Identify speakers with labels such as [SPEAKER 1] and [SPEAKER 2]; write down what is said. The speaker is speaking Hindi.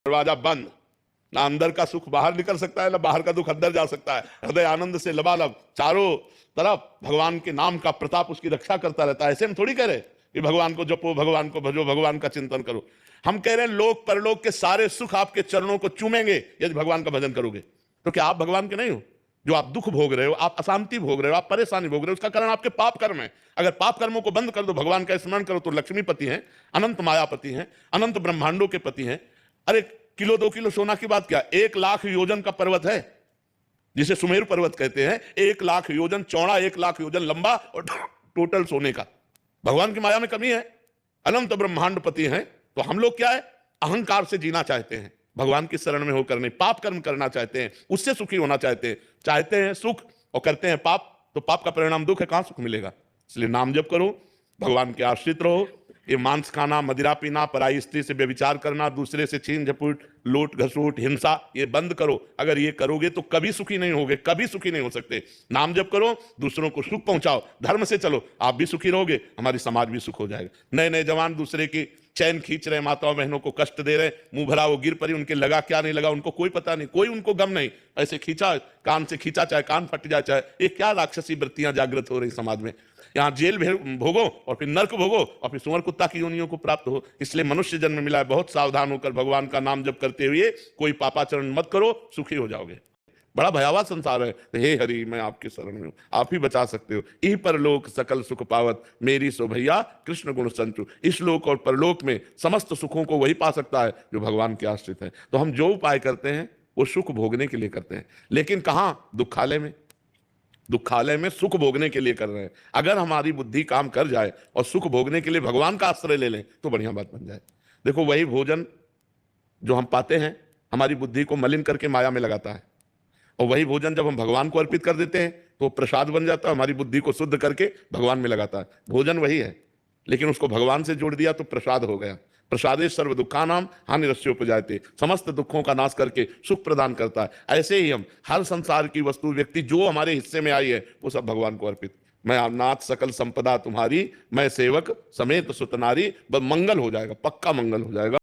[SPEAKER 1] दरवाजा बंद, ना अंदर का सुख बाहर निकल सकता है, ना बाहर का दुख अंदर जा सकता है। हृदय आनंद से लबालब, चारों तरफ भगवान के नाम का प्रताप उसकी रक्षा करता रहता है। ऐसे हम थोड़ी कह रहे कि भगवान को जपो, भगवान को भजो, भगवान का चिंतन करो। हम कह रहे हैं लोक परलोक के सारे सुख आपके चरणों को चूमेंगे यदि भगवान का भजन करोगे। तो क्या आप भगवान के नहीं हो? जो आप दुख भोग रहे हो, आप अशांति भोग रहे हो, आप परेशानी भोग रहे हो, उसका कारण आपके पाप कर्म है। अगर पाप कर्मों को बंद कर दो, भगवान का स्मरण करो, तो लक्ष्मीपति हैं, अनंत मायापति हैं, अनंत ब्रह्मांडों के पति हैं। अरे किलो 2 किलो सोना की बात क्या, 1 लाख योजन का पर्वत है जिसे सुमेरु पर्वत कहते हैं। 1 लाख योजन चौड़ा, 1 लाख योजन लंबा, और टोटल सोने का। भगवान की माया में कमी है? अनंत ब्रह्मांड पति हैं। तो हम लोग क्या है, अहंकार से जीना चाहते हैं, भगवान की शरण में होकर नहीं। पाप कर्म करना चाहते हैं, उससे सुखी होना चाहते हैं सुख, और करते हैं पाप, तो पाप का परिणाम दुख है, कहां सुख मिलेगा। इसलिए नाम जप करो, भगवान के आश्रित रहो। ये मांस खाना, मदिरा पीना, पराई स्त्री से व्यभिचार करना, दूसरे से छीन झपट, लोट घसूट, हिंसा, ये बंद करो। अगर ये करोगे तो कभी सुखी नहीं होगे, कभी सुखी नहीं हो सकते। नाम जप करो, दूसरों को सुख पहुंचाओ, धर्म से चलो, आप भी सुखी रहोगे, हमारी समाज भी सुख हो जाएगा। नए नए जवान दूसरे की चैन खींच रहे, माताओं बहनों को कष्ट दे रहे, मुंह भरा वो गिर पड़ी, उनके लगा क्या नहीं लगा उनको कोई पता नहीं, कोई उनको गम नहीं। ऐसे खींचा, कान से खींचा, चाहे कान फट जाए, चाहे, ये क्या राक्षसी वृत्तियां जागृत हो रही समाज में। यहाँ जेल भोगो और फिर नर्क भोगो और फिर सुअर कुत्ता की योनियों को प्राप्त हो। इसलिए मनुष्य जन्म मिला है, बहुत सावधान होकर भगवान का नाम जप करते हुए कोई पापाचरण मत करो, सुखी हो जाओगे। बड़ा भयावह संसार है। हे हरि, मैं आपके शरण में हूं, आप ही बचा सकते हो। इह परलोक सकल सुख पावत, मेरी सो भैया कृष्ण गुण संचु। इस लोक और परलोक में समस्त सुखों को वही पा सकता है जो भगवान के आश्रित है। तो हम जो उपाय करते हैं वो सुख भोगने के लिए करते हैं, लेकिन कहां, दुखालय में। दुखालय में सुख भोगने के लिए कर रहे हैं। अगर हमारी बुद्धि काम कर जाए और सुख भोगने के लिए भगवान का आश्रय ले लें तो बढ़िया बात बन जाए। देखो, वही भोजन जो हम पाते हैं हमारी बुद्धि को मलिन करके माया में लगाता है, और वही भोजन जब हम भगवान को अर्पित कर देते हैं तो प्रसाद बन जाता है, हमारी बुद्धि को शुद्ध करके भगवान में लगाता है। भोजन वही है, लेकिन उसको भगवान से जोड़ दिया तो प्रसाद हो गया। प्रसादे सर्व दुखानाम हानिरस्योपजायते, समस्त दुखों का नाश करके सुख प्रदान करता है। ऐसे ही हम हर संसार की वस्तु, व्यक्ति जो हमारे हिस्से में आई है वो सब भगवान को अर्पित। मैं नाथ सकल संपदा तुम्हारी, मैं सेवक समेत सुतनारी, बस मंगल हो जाएगा, पक्का मंगल हो जाएगा।